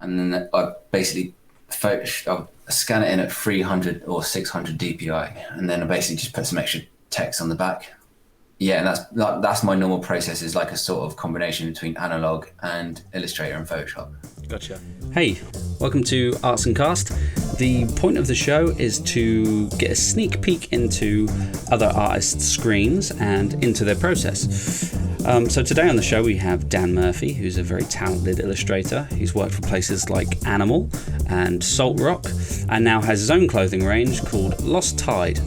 and then I basically I scan it in at 300 or 600 DPI, and then I basically just put some extra text on the back. Yeah, and that's my normal process, is like a sort of combination between analog and Illustrator and Photoshop. Gotcha. Hey, welcome to Arts and Cast. The point of the show is to get a sneak peek into other artists' screens and into their process. So today on the show we have Dan Murphy, who's a very talented illustrator. He's worked for places like Animal and Saltrock, and now has his own clothing range called LostTide.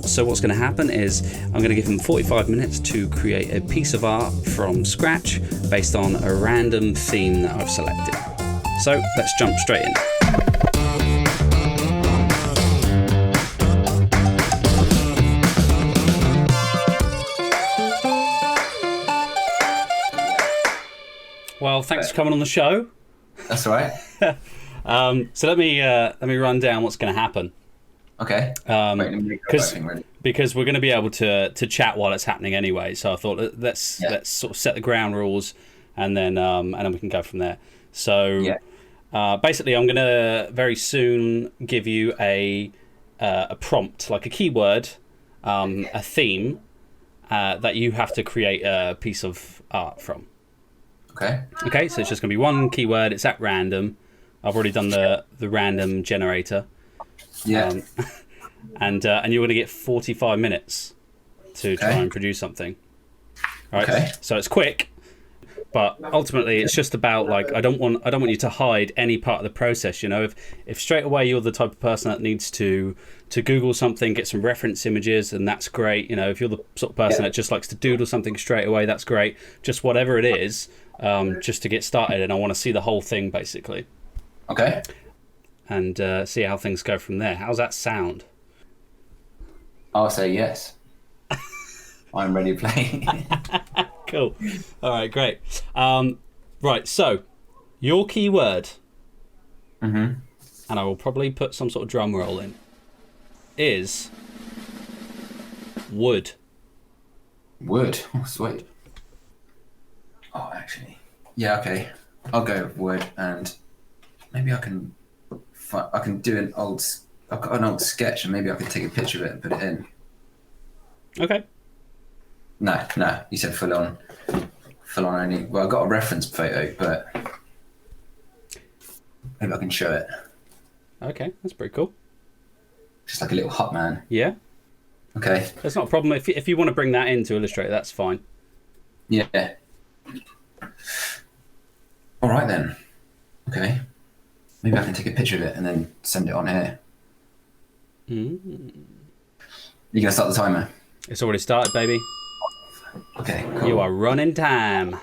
So what's going to happen is I'm going to give him 45 minutes to create a piece of art from scratch based on a random theme that I've selected. So let's jump straight in. Well, thanks for coming on the show. That's all right. So let me run down what's going to happen. Okay. Because we're going to be able to chat while it's happening anyway. So I thought let's sort of set the ground rules, and then we can go from there. So basically, I'm going to very soon give you a prompt, like a keyword, a theme that you have to create a piece of art from. Okay. So it's just going to be one keyword. It's at random. I've already done the random generator. Yeah. And you're going to get 45 minutes to try and produce something. All right. Okay. So it's quick, but ultimately it's just about, like, I don't want you to hide any part of the process. You know, if straight away you're the type of person that needs to Google something, get some reference images, and that's great. You know, if you're the sort of person that just likes to doodle something straight away, that's great. Just whatever it is, just to get started, and I want to see the whole thing basically. Okay. And see how things go from there. How's that sound? I'll say yes. I'm ready to play. Cool. All right, great. Right, so your keyword, and I will probably put some sort of drum roll in, is wood. Wood? Oh, sweet. Oh, actually. Yeah, okay. I'll go with wood, and maybe I can do I've got an old sketch, and maybe I can take a picture of it and put it in. Okay. No, you said full on only. Well, I've got a reference photo, but maybe I can show it. Okay, that's pretty cool. Just like a little hot man. Yeah. Okay. That's not a problem. If you want to bring that into Illustrator, that's fine. Yeah. All right then. Okay. Maybe I can take a picture of it and then send it on here. You gonna start the timer? It's already started, baby. Okay, cool. You are running time.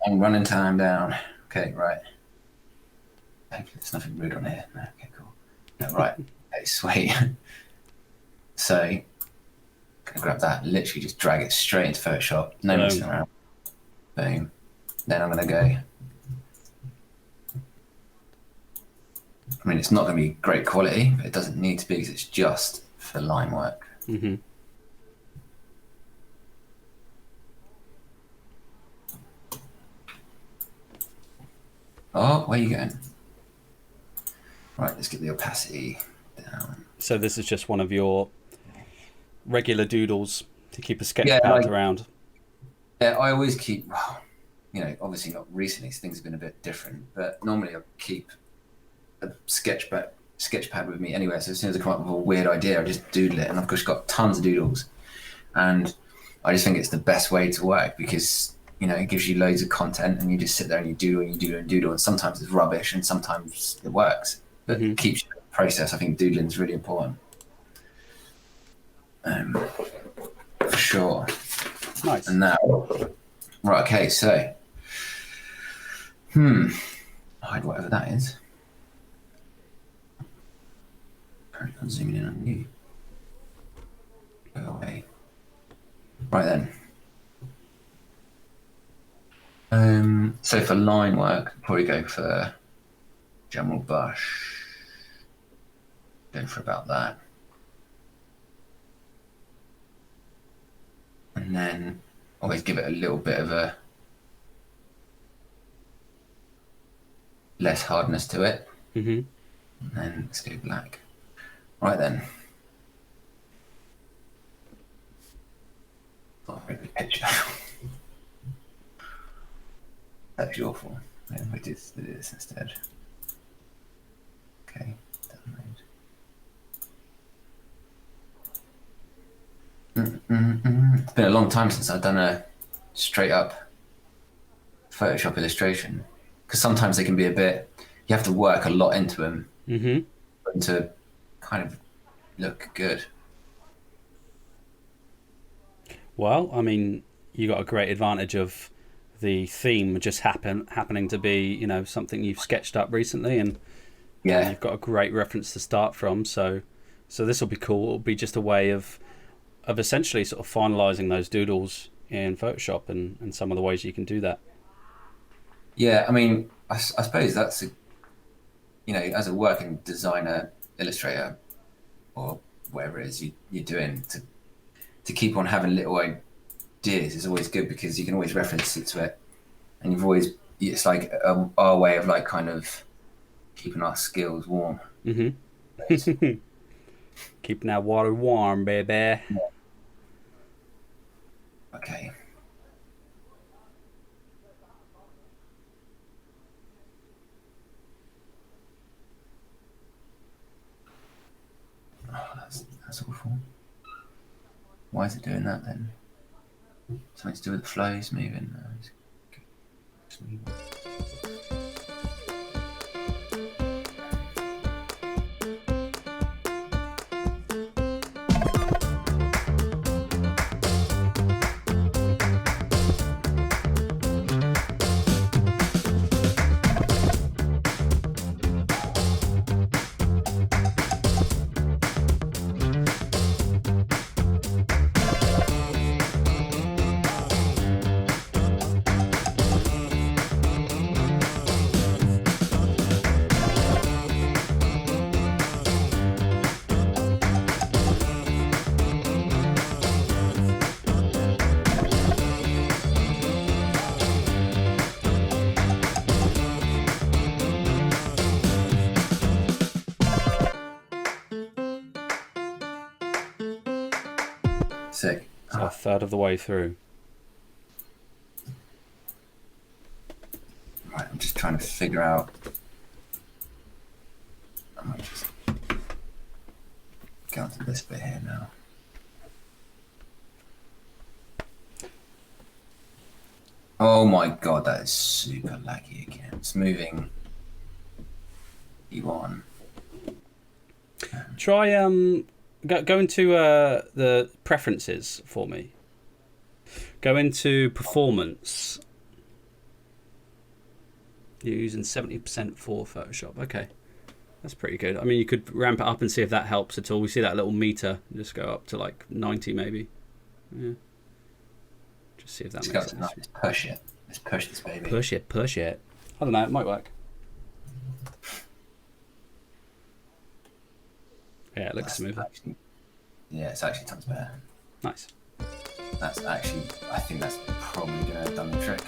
I'm running time down. Okay, right. There's nothing rude on here. No, okay, cool. No, right. Okay, sweet. So, gonna grab that. Literally just drag it straight into Photoshop. No messing around. Boom. Then I'm gonna go. I mean, it's not going to be great quality, but it doesn't need to be, because it's just for line work. Mm-hmm. Oh, where are you going? Right, let's get the opacity down. So this is just one of your regular doodles to keep a sketch pad around? Yeah, I always keep, obviously not recently, so things have been a bit different, but normally I keep a sketch pad with me anyway, so as soon as I come up with a weird idea, I just doodle it, and I've just got tons of doodles, and I just think it's the best way to work, because it gives you loads of content, and you just sit there and you doodle and you doodle and doodle, and sometimes it's rubbish and sometimes it works, but it keeps you in the process. I think doodling is really important, for sure. Nice. And now, right, okay, so hide whatever that is. I'm zooming in on you. Go away. Right then. So for line work, probably go for general brush. Go for about that. And then always give it a little bit of a less hardness to it. Mm-hmm. And then let's go black. Right then. Oh, very good picture. That's awful. Yeah, we do this instead. Okay, It's been a long time since I've done a straight up Photoshop illustration, because sometimes they can be a bit. You have to work a lot into them to kind of look good. Well, I mean, you got a great advantage of the theme just happening to be, you know, something you've sketched up recently, and Yeah, you've got a great reference to start from. So this will be cool. It'll be just a way of essentially sort of finalising those doodles in Photoshop and some of the ways you can do that. yeah. I mean, I suppose that's as a working designer, illustrator, or whatever it is you're doing, to keep on having little ideas is always good, because you can always reference it to it, and it's like our way of like kind of keeping our skills warm. Mm-hmm. Keeping that water warm, baby. Okay. Oh, that's awful. Why is it doing that then? Something to do with the flows moving. Sick. So a third of the way through. Right, I'm just trying to figure out. I might just go to this bit here now. Oh my god, that is super laggy again. It's moving you on. Try go into the preferences for me. Go into performance. You're using 70% for Photoshop. Okay, that's pretty good. I mean, you could ramp it up and see if that helps at all. We see that little meter. Just go up to like 90 maybe. Yeah. Just see if that makes sense. Let's push it. Let's push this baby. Push it. I don't know. It might work. Yeah, it looks smoother. Yeah, it's actually tons better. Nice. I think that's probably going to have done the trick.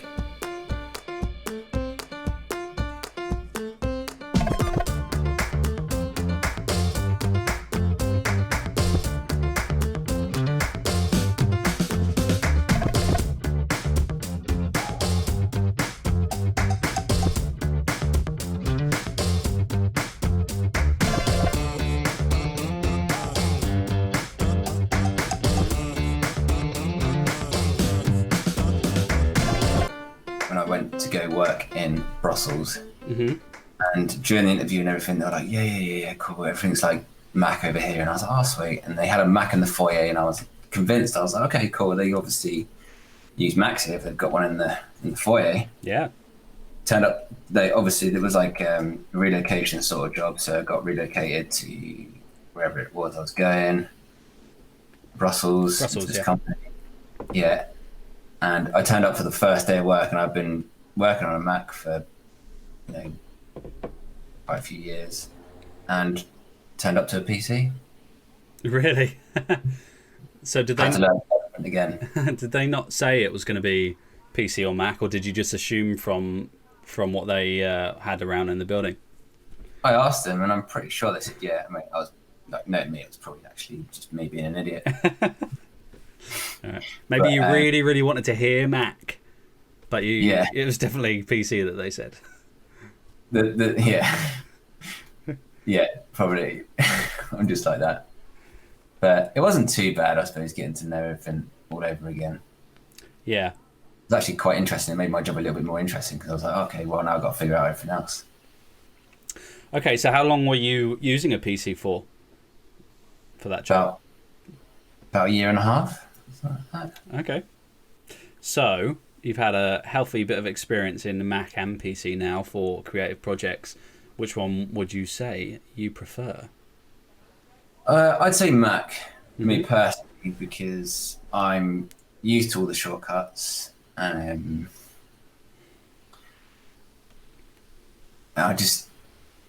When I went to go work in Brussels, and during the interview and everything, they were like, yeah, cool, everything's like Mac over here, and I was like, oh sweet, and they had a Mac in the foyer, and I was convinced. I was like, okay, cool, they obviously use Macs here if they've got one in the foyer. Yeah. Turned up, there was like a relocation sort of job, so I got relocated to wherever it was I was going, Brussels, to this company. Yeah. And I turned up for the first day of work, and I've been working on a Mac for quite a few years, and turned up to a PC. Really? So did they had to learn again? Did they not say it was going to be PC or Mac, or did you just assume from from what they had around in the building? I asked them, and I'm pretty sure they said yeah. I mean, I was like, no, me, it was probably actually just me being an idiot. All right. Maybe But, you really, really wanted to hear Mac, but Yeah. it was definitely PC that they said. Yeah, yeah, probably. I'm just like that. But it wasn't too bad, I suppose, getting to know everything all over again. Yeah. It was actually quite interesting. It made my job a little bit more interesting because I was like, okay, well, now I've got to figure out everything else. Okay, so how long were you using a PC for that job? About a year and a half. Something like that. Okay. So you've had a healthy bit of experience in Mac and PC now for creative projects. Which one would you say you prefer? I'd say Mac, me personally, because I'm used to all the shortcuts. I just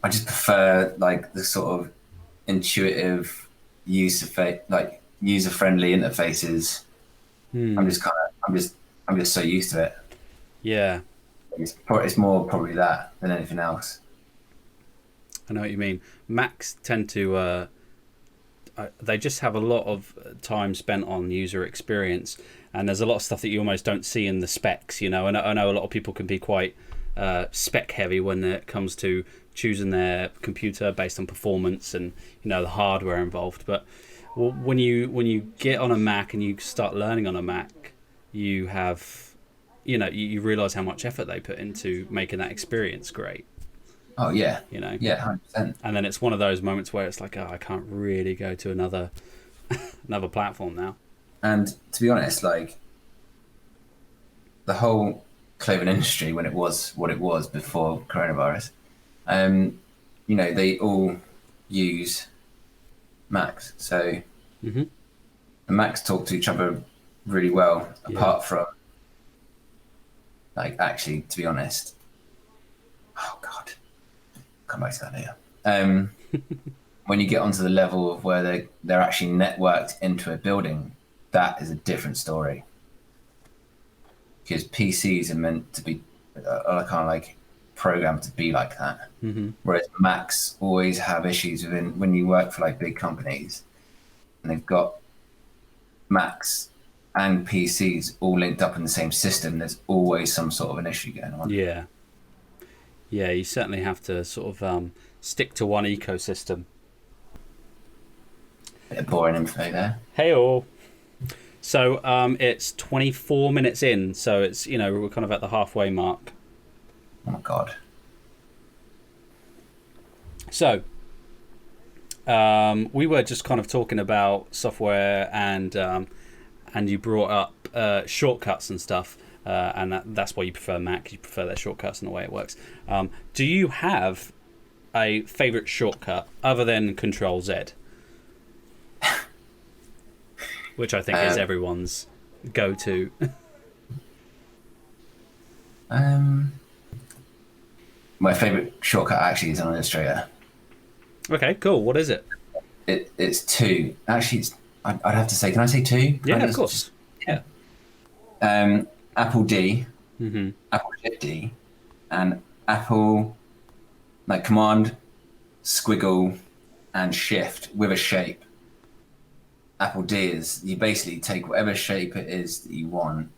prefer like the sort of intuitive user friendly interfaces. I'm just so used to it. Yeah, It's more probably that than anything else. I know what you mean. Macs tend to they just have a lot of time spent on user experience, and there's a lot of stuff that you almost don't see in the specs. You know, and I know a lot of people can be quite spec heavy when it comes to choosing their computer based on performance and the hardware involved. But when you get on a Mac and you start learning on a Mac, you have you realize how much effort they put into making that experience great. Oh yeah, Yeah, 100%. and then it's one of those moments where it's like, oh, I can't really go to another platform now. And to be honest, like the whole clothing industry when it was what it was before coronavirus, they all use Macs. So the Macs talk to each other really well, apart from like actually, to be honest. Oh God. Come back to that later. When you get onto the level of where they're actually networked into a building, that is a different story. Because PCs are meant to be are kind of like programmed to be like that. Whereas Macs always have issues when you work for like big companies, and they've got Macs and PCs all linked up in the same system. There's always some sort of an issue going on. Yeah. Yeah, you certainly have to sort of stick to one ecosystem. Bit of boring info there. Hey-o. So it's 24 minutes in, so it's we're kind of at the halfway mark. Oh my God. So we were just kind of talking about software, and you brought up shortcuts and stuff. And that's why you prefer Mac. You prefer their shortcuts and the way it works. Do you have a favorite shortcut other than Control Z, which I think is everyone's go-to? My favorite shortcut actually is on Illustrator. Okay, cool. What is it? It's two. Actually, I'd have to say. Can I say two? Yeah, of course. Yeah. Apple D, Apple Shift D, and Apple like Command, Squiggle, and Shift with a shape. Apple D is you basically take whatever shape it is that you want,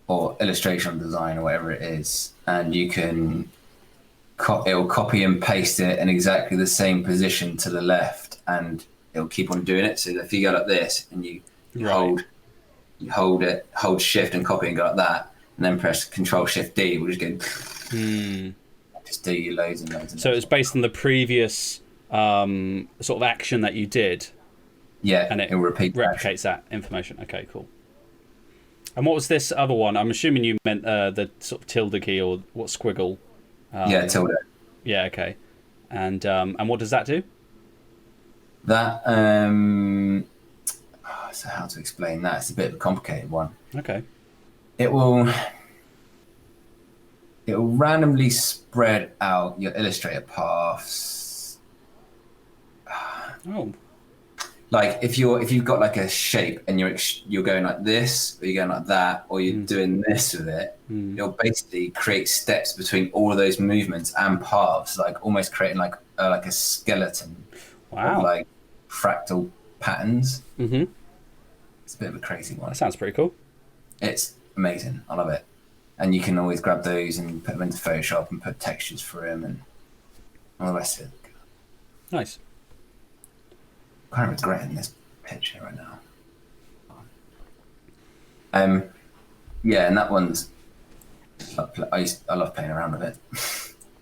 or illustration design or whatever it is, and you can it'll copy and paste it in exactly the same position to the left, and it'll keep on doing it. So if you go like this and you hold Shift and copy and go like that, and then press Control Shift D, we'll just go just do you loads and loads. So it's based on the previous sort of action that you did. Yeah, and it replicates that information. Okay, cool. And what was this other one? I'm assuming you meant the sort of tilde key or what squiggle. Yeah, tilde. Yeah, okay. And what does that do? That so how to explain that? It's a bit of a complicated one. Okay. It will randomly spread out your Illustrator paths. Oh. Like if you've got like a shape and you're going like this, or you're going like that, or you're doing this with it, It'll basically create steps between all of those movements and paths, like almost creating like a skeleton of Wow. like fractal patterns. Mm-hmm. It's a bit of a crazy That one. sounds pretty cool. It's amazing. I love it. And you can always grab those and put them into Photoshop and put textures for them and all the rest of it. Nice. I'm kind of regretting this picture right now. Yeah, and that one's. I love playing around with it.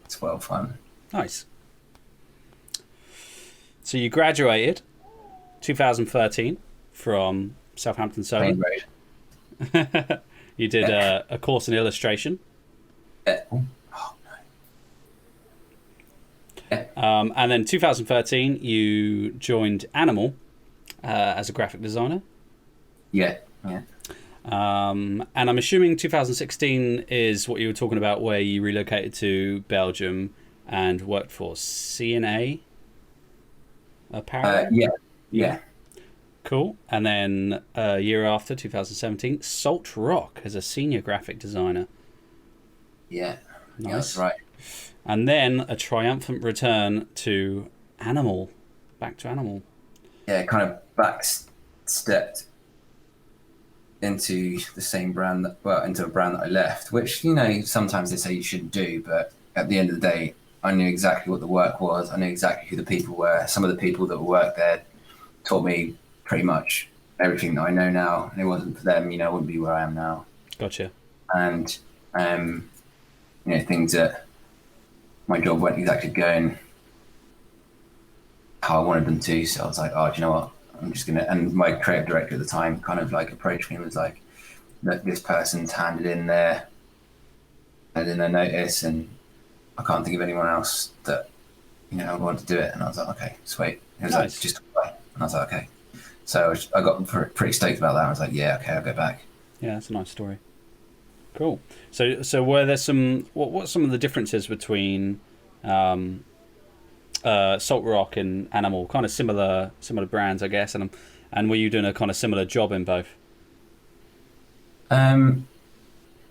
It's well fun. Nice. So you graduated 2013 from Southampton Solar. Main road. You did a course in illustration. Oh, no. And then 2013, you joined Animal as a graphic designer. Yeah. And I'm assuming 2016 is what you were talking about, where you relocated to Belgium and worked for C&A Apparel. Yeah. Cool. And then a year after, 2017, SaltRock as a senior graphic designer. Yeah. Nice. Yeah, that's right. And then a triumphant return to Animal. Back to Animal. Yeah, kind of backstepped into the same brand into a brand that I left, which, sometimes they say you shouldn't do, but at the end of the day, I knew exactly what the work was. I knew exactly who the people were. Some of the people that worked there taught me pretty much everything that I know now. And it wasn't for them, I wouldn't be where I am now. Gotcha. And, things that my job weren't exactly going how I wanted them to. So I was like, oh, do you know what? I'm just going to, and my creative director at the time kind of like approached me and was like, look, this person's handed in their notice and I can't think of anyone else that, I would want to do it. And I was like, okay, sweet. It was Nice. like, just apply. And I was like, okay. So I got pretty stoked about that. I was like, yeah, okay, I'll go back. Yeah, that's a nice story. Cool. So were there what's some of the differences between SaltRock and Animal? Kind of similar brands, I guess, and were you doing a kind of similar job in both?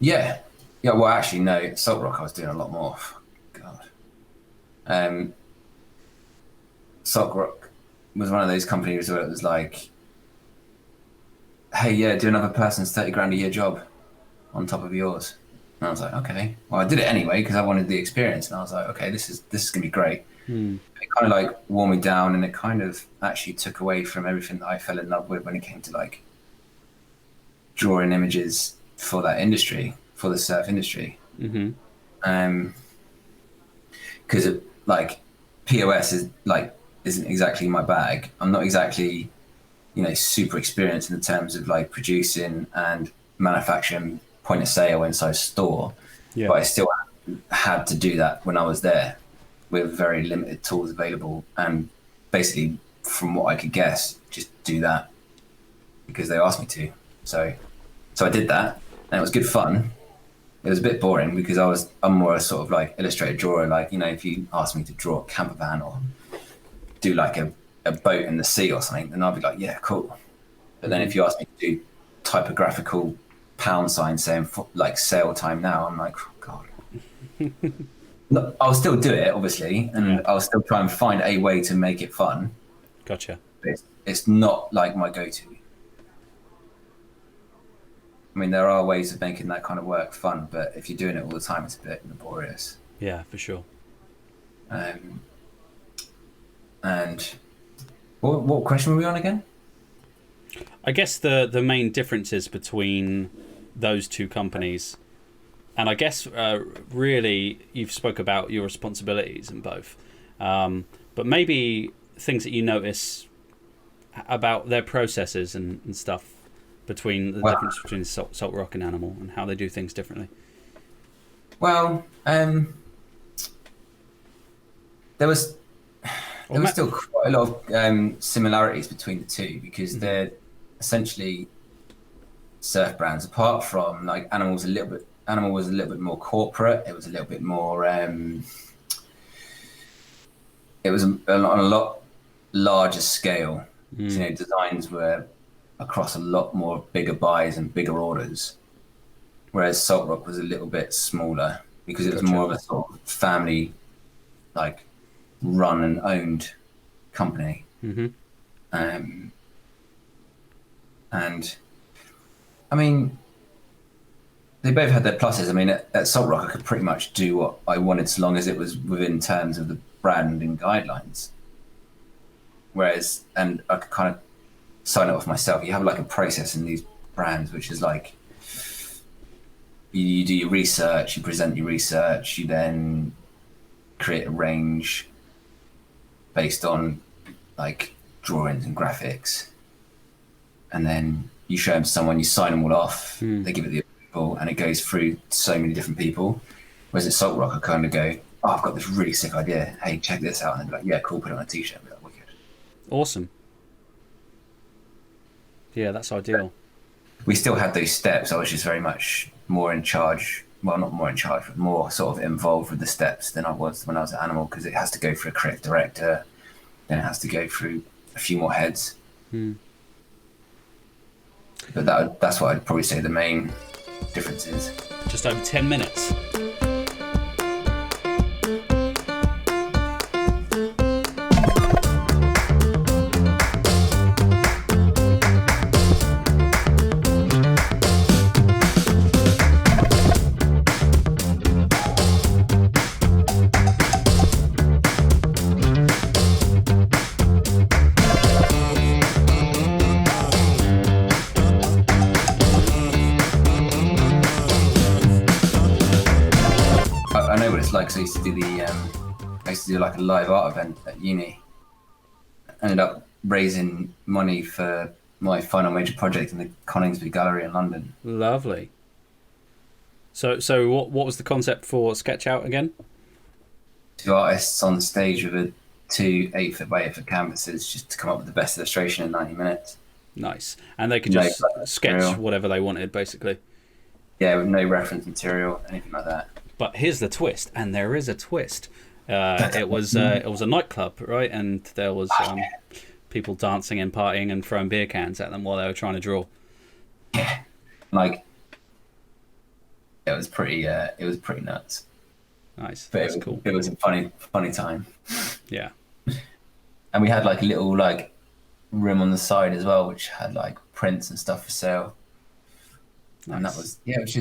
Yeah. Well, actually, no. SaltRock, I was doing a lot more. God. SaltRock was one of those companies where it was like, hey, yeah, do another person's 30 grand a year job on top of yours. And I was like, okay. Well, I did it anyway because I wanted the experience, and I was like, okay, this is gonna be great. It kind of like wore me down, and it kind of actually took away from everything that I fell in love with when it came to like drawing images for that industry, for the surf industry. Mm-hmm. Because like POS isn't exactly my bag. I'm not exactly super experienced in the terms of like producing and manufacturing point of sale inside store. Yeah. But I still had to do that when I was there with very limited tools available, and basically from what I could guess, just do that because they asked me to. So I did that, and it was good fun. It was a bit boring because I'm more a sort of like illustrator drawer. Like, if you asked me to draw a camper van or do like a boat in the sea or something, then I'd be like, yeah, cool. But then if you ask me to do typographical pound signs saying like sail time now, I'm like, oh, God. No, I'll still do it, obviously, and I'll still try and find a way to make it fun. Gotcha. But it's not like my go-to. I mean, there are ways of making that kind of work fun, but if you're doing it all the time, it's a bit laborious. Yeah, for sure. And what question were we on again? I guess the main differences between those two companies, and I guess really you've spoke about your responsibilities in both, but maybe things that you notice about their processes and stuff between the difference between SaltRock and Animal and how they do things differently. Well, there was still quite a lot of similarities between the two because they're essentially surf brands. Apart from like Animal was a little bit more corporate. It was a little bit more. It was on a lot larger scale. Designs were across a lot more bigger buys and bigger orders. whereas Salt Rock was a little bit smaller because it was Gotcha. more of a sort of family, like run and owned company. Mm-hmm. And I mean, they both had their pluses. I mean, at Salt Rock, I could pretty much do what I wanted so long as it was within terms of the branding guidelines. Whereas, and I could kind of sign it off myself. You have like a process in these brands, which is like you do your research, you present your research, you then create a range based on like drawings and graphics, and then you show them to someone, you sign them all off, they give it the approval, and it goes through so many different people. Whereas at Salt Rock, I kind of go, oh, I've got this really sick idea. Hey, check this out. And they'd be like, yeah, cool, put it on a t-shirt. I'd be like, wicked. Awesome. Yeah, that's ideal. We still had those steps. I was just very much more in charge. Well, not more in charge, but more sort of involved with the steps than I was when I was at Animal, because it has to go through a creative director, then it has to go through a few more heads. But that's what I'd probably say the main difference is. Just over 10 minutes. I know what it's like. So I used to do like a live art event at uni. Ended up raising money for my final major project in the Coningsby Gallery in London. Lovely. So what was the concept for Sketch Out again? 2 artists on stage with 2 8-foot by 8-foot canvases just to come up with the best illustration in 90 minutes. Nice. And they could just sketch material. whatever they wanted, basically. Yeah, with no reference material, anything like that. But here's the twist, and there is a twist. It was a nightclub, right? And there was people dancing and partying and throwing beer cans at them while they were trying to draw. Yeah, like it was pretty nuts. Nice. But That's cool. It was a funny time. Yeah. And we had like a little like room on the side as well, which had like prints and stuff for sale. Nice. And that was it was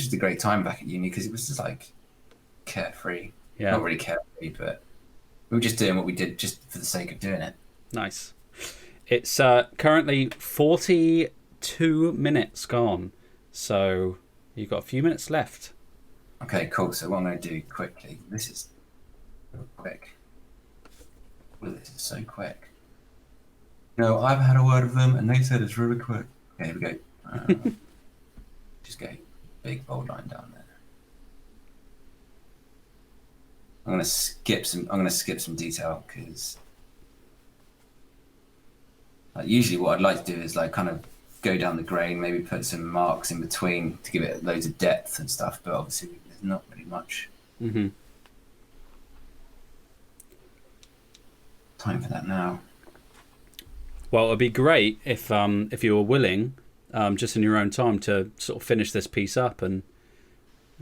just a great time back at uni because it was just like carefree. Yeah. Not really carefree, but we were just doing what we did just for the sake of doing it. Nice. It's currently 42 minutes gone, so you've got a few minutes left. Okay, cool. So what I'm going to do quickly. This is quick. Well, this is so quick. No, I've had a word with them, and they said it's really quick. Okay, here we go. Just go big bold line down there. I'm gonna skip some detail because usually what I'd like to do is like kind of go down the grain, maybe put some marks in between to give it loads of depth and stuff. But obviously, there's not really much time for that now. Well, it'd be great if you were willing, just in your own time, to sort of finish this piece up and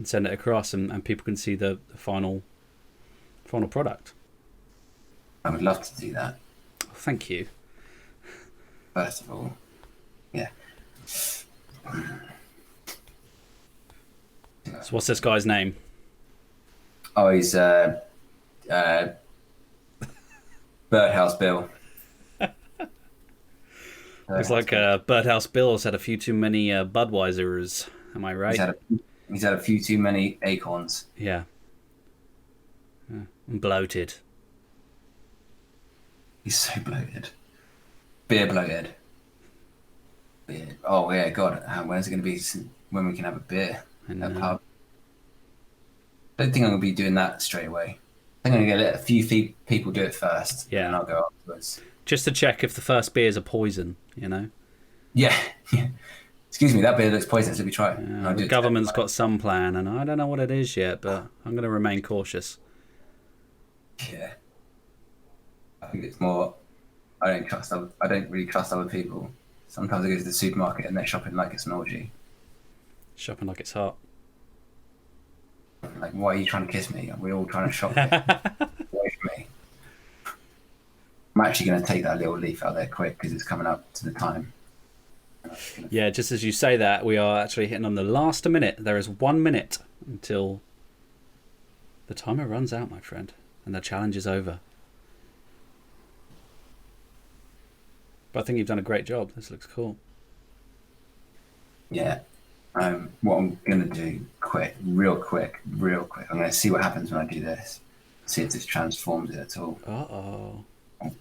send it across, and people can see the final product. I would love to do that. Oh, thank you. First of all, yeah. So what's this guy's name? Oh, he's Birdhouse Bill. It's like Birdhouse Bill's had a few too many Budweisers. Am I right? He's had a few too many acorns. Yeah. Bloated. He's so bloated. Beer bloated. Beer. Oh yeah, God. When's it going to be when we can have a beer at a pub? I don't think I'm going to be doing that straight away. I think I'm going to let a few people do it first. Yeah. And I'll go afterwards. Just to check if the first beer is a poison, you know? Yeah. Excuse me, that beer looks poisonous. Let me try it. The government's got some plan, and I don't know what it is yet, but I'm going to remain cautious. Yeah. I think it's more, I don't really trust other people. Sometimes I go to the supermarket and they're shopping like it's an orgy. Shopping like it's hot. Like, why are you trying to kiss me? Are we all trying to shop here? Away from me. I'm actually going to take that little leaf out there quick because it's coming up to the time. Yeah, just as you say that, we are actually hitting on the last minute. There is 1 minute until the timer runs out, my friend, and the challenge is over. But I think you've done a great job. This looks cool. Yeah. What I'm going to do real quick, I'm going to see what happens when I do this. See if this transforms it at all. Uh-oh. I'm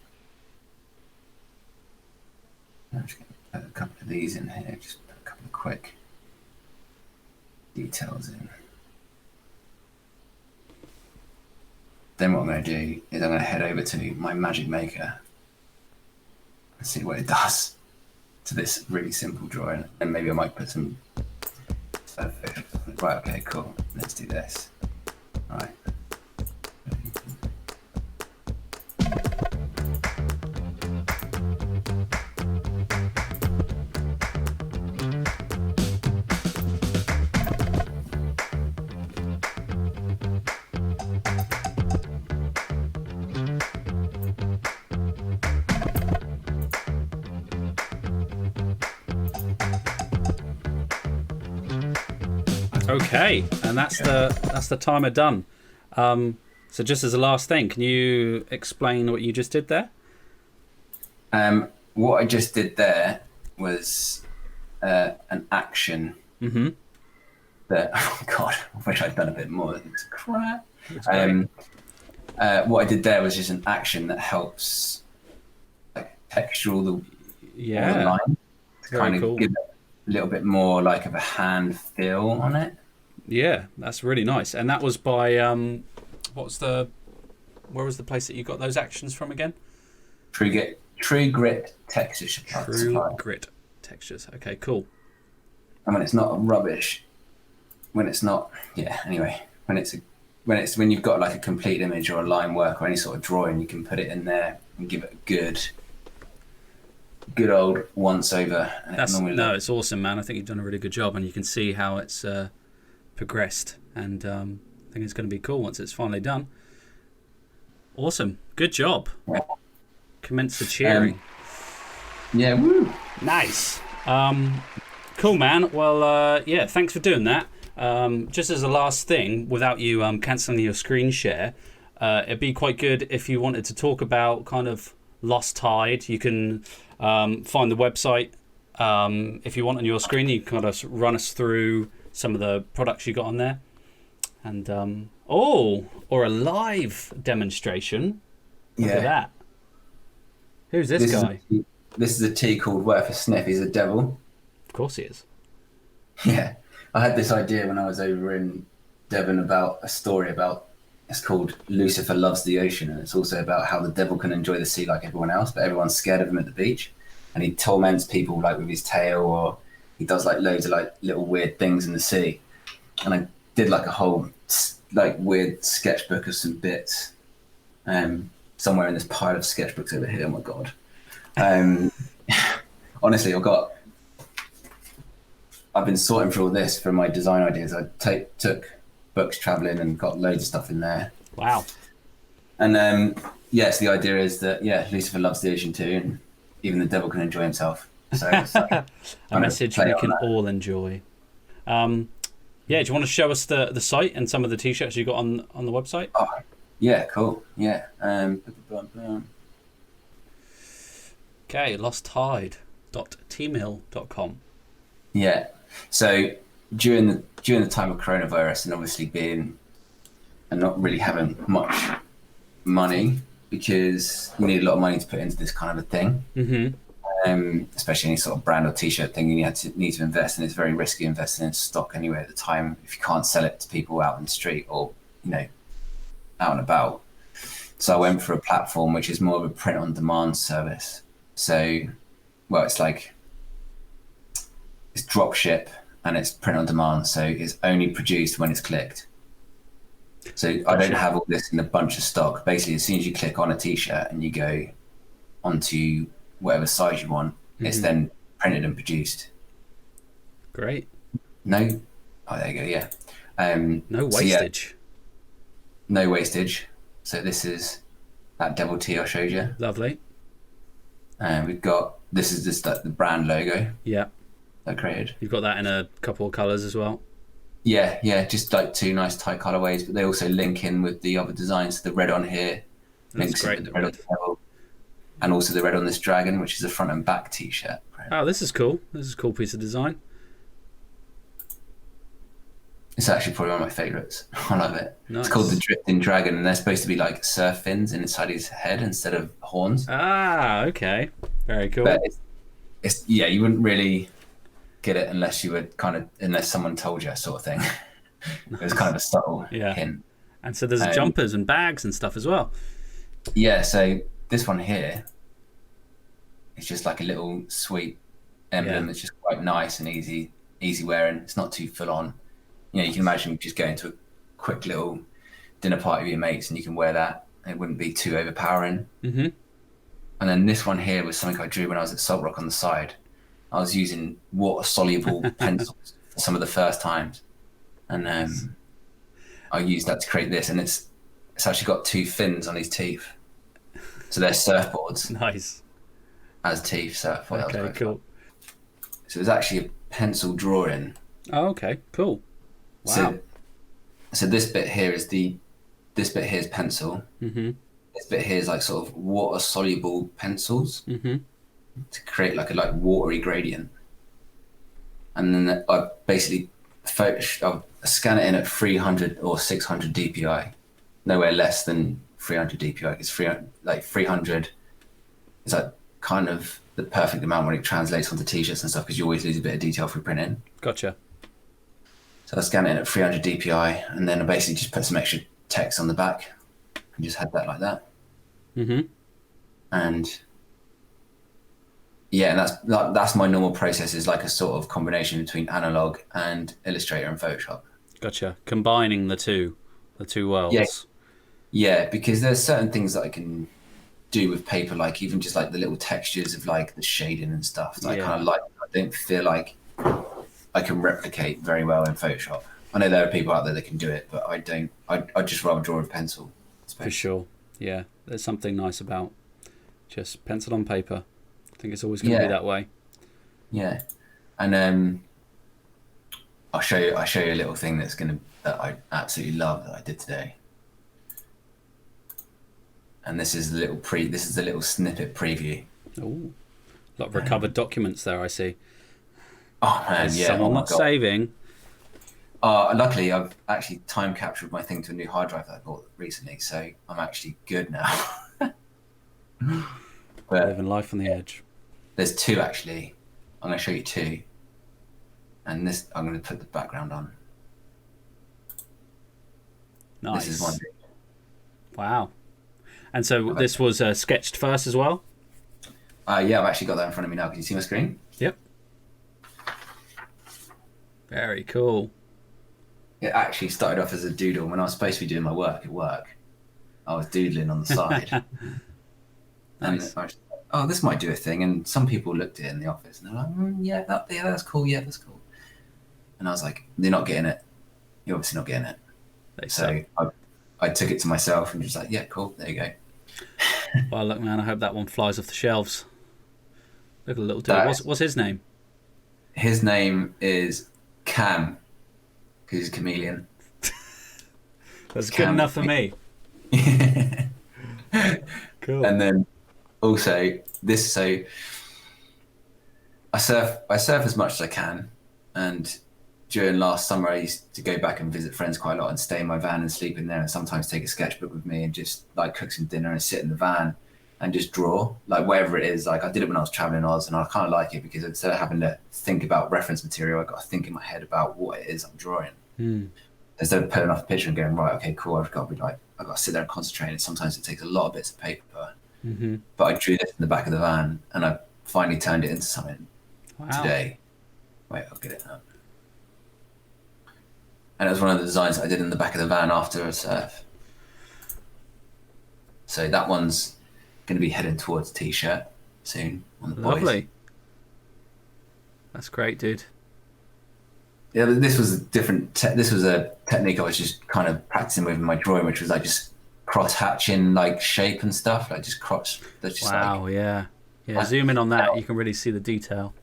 just going to put a couple of these in here, just put a couple of quick details in. Then what I'm going to do is I'm going to head over to my Magic Maker and see what it does to this really simple drawing. And maybe I might put some stuff. Right, okay, cool. Let's do this. All right. Okay, and that's the timer done. So just as a last thing, can you explain what you just did there? What I just did there was an action that, oh God, I wish I'd done a bit more. It's crap. What I did there was just an action that helps like texture all the line to Very kind of cool. give it a little bit more like of a hand feel on it. Yeah, that's really nice. And that was by where was the place that you got those actions from again? True Grit Texture Supply. True Grit Textures. Okay, cool. And when it's not rubbish, when it's not, anyway, when you've got like a complete image or a line work or any sort of drawing, you can put it in there and give it a good old once over. It's awesome, man. I think you've done a really good job, and you can see how it's progressed, and I think it's going to be cool once it's finally done. Awesome. Good job. Yeah. Commence the cheering. Woo. Nice. Cool, man. Well, thanks for doing that. Just as a last thing, without you cancelling your screen share, it'd be quite good if you wanted to talk about kind of LostTide. You can find the website. If you want on your screen, you can kind of run us through some of the products you got on there. And, or a live demonstration. Look at that. Who's this guy? This is a tea called Worth a Sniff. He's a devil. Of course he is. Yeah. I had this idea when I was over in Devon about a story it's called Lucifer Loves the Ocean, and it's also about how the devil can enjoy the sea like everyone else, but everyone's scared of him at the beach. And he torments people like with his tail, or he does like loads of like little weird things in the sea. And I did like a whole like weird sketchbook of some bits somewhere in this pile of sketchbooks over here. Oh my God. Honestly, I've been sorting through all this for my design ideas. I took books traveling and got loads of stuff in there. Wow. And so the idea is that Lucifer loves the ocean too, and even the devil can enjoy himself. So it's like a message we can all enjoy. Do you want to show us the site and some of the t-shirts you got on the website? Oh, yeah, cool. Yeah. Okay, LostTide.tmill.com. Yeah. So during the time of coronavirus, and obviously being and not really having much money, because you need a lot of money to put into this kind of a thing, especially any sort of brand or t-shirt thing, you need to invest, and it's very risky investing in stock anyway at the time if you can't sell it to people out in the street or out and about. So I went for a platform which is more of a print on demand service. So it's like it's drop ship and it's print on demand, so it's only produced when it's clicked. So I don't have all this in a bunch of stock. Basically, as soon as you click on a t-shirt and you go onto whatever size you want, it's then printed and produced. Great. No Oh, there you go. Yeah. No So yeah, wastage. no wastage. So this is that Devil T I showed you. Lovely. And we've got, this is just like the brand logo Yeah. I created. You've got that in a couple of colours as well. Yeah, yeah, just like two nice tight colorways, but they also link in with the other designs. The red on here That's links in great, with the the red on red. the devil, and also the red on this dragon, which is a front and back t-shirt. Oh, this is cool. This is a cool piece of design. It's actually probably one of my favorites. I love it. Nice. It's called the Drifting Dragon, and they're supposed to be like surf fins inside his head instead of horns. Ah, okay. Very cool. But it's yeah, you wouldn't really get it unless you would unless someone told you, sort of thing. It was kind of a subtle hint. And so there's jumpers and bags and stuff as well. Yeah, so this one here, it's just like a little sweet emblem that's just quite nice and easy wearing. It's not too full on. You know, you can imagine just going to a quick little dinner party with your mates and you can wear that and it wouldn't be too overpowering. Mm-hmm. And then this one here was something I drew when I was at Saltrock on the side. I was using water-soluble pencils for some of the first times. And I used that to create this. And it's actually got two fins on his teeth. So they're surfboards. Nice. As teeth, so I thought that was quite cool. fun. So it's actually a pencil drawing. Oh, okay, cool. Wow. So this bit here is this bit here is pencil. Mm-hmm. This bit here is like sort of water soluble pencils to create like a watery gradient. And then I basically I'll scan it in at 300 or 600 DPI, nowhere less than 300 DPI. Because 300 is like kind of the perfect amount when it translates onto t-shirts and stuff, because you always lose a bit of detail through printing. Gotcha. So I scan it in at 300 DPI, and then I basically just put some extra text on the back and just had that like that. Mm-hmm. And yeah, and that's my normal process, is like a sort of combination between analog and Illustrator and Photoshop. Gotcha. Combining the two worlds. Yeah, because there's certain things that I can do with paper, like even just like the little textures of like the shading and stuff. I kind of I don't feel like I can replicate very well in Photoshop. I know there are people out there that can do it, but I don't. I just rather draw with pencil. For sure. Yeah, there's something nice about just pencil on paper. I think it's always going to be that way. Yeah, and I'll show you a little thing that I absolutely love that I did today. And this is the little snippet preview. Oh, a lot of recovered documents there, I see. Oh man, Is yeah. someone not saving? Luckily, I've actually time captured my thing to a new hard drive that I bought recently, so I'm actually good now. But living life on the edge. There's two actually. I'm going to show you two, and this I'm going to put the background on. Nice. This is one. Wow. And so this was sketched first as well? Yeah, I've actually got that in front of me now. Can you see my screen? Yep. Very cool. It actually started off as a doodle. When I was supposed to be doing my work at work, I was doodling on the side. Nice. And I was, this might do a thing. And some people looked at it in the office and they're like, that's cool. Yeah, that's cool. And I was like, they're not getting it. You're obviously not getting it. So I took it to myself and just like, yeah, cool. There you go. Well, look, man, I hope that one flies off the shelves. Look at the little dude. What's his name? His name is Cam, because he's a chameleon. That's good enough for me. Cool. And then also this, so I surf as much as I can, and during last summer I used to go back and visit friends quite a lot and stay in my van and sleep in there, and sometimes take a sketchbook with me and just like cook some dinner and sit in the van and just draw, like wherever it is. Like I did it when I was traveling in Oz, and I kind of like it because instead of having to think about reference material, I got to think in my head about what it is I'm drawing. Instead of putting off a picture and going, right, okay, cool, I've got to sit there and concentrate. And sometimes it takes a lot of bits of paper. But I drew this in the back of the van, and I finally turned it into something today. Wait, I'll get it up. And it was one of the designs I did in the back of the van after a surf. So that one's going to be heading towards t-shirt soon on the boys. Lovely. That's great, dude. Yeah, this was a different. This was a technique I was just kind of practicing with in my drawing, which was like just cross hatching like shape and stuff. Like just cross. That's just like. Wow, yeah. Yeah, zoom in on that. You can really see the detail.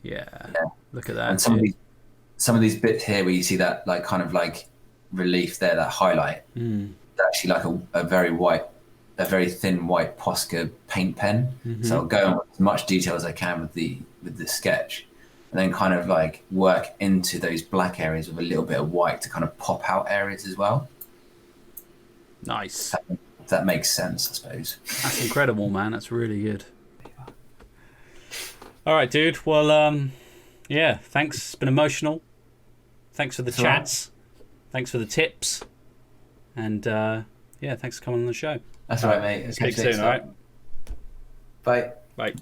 Yeah. Yeah. Look at that. And some of these bits here where you see that like kind of like relief there, that highlight, it's actually like a very thin white Posca paint pen. So I'll go on as much detail as I can with the sketch, and then kind of like work into those black areas with a little bit of white to kind of pop out areas as well. Nice. If that makes sense, I suppose. That's incredible, man. That's really good. All right, dude. Well, yeah, thanks. It's been emotional. Thanks for the chats. Right. Thanks for the tips. And yeah, thanks for coming on the show. That's all right, mate. Speak soon, all right? Bye. Bye.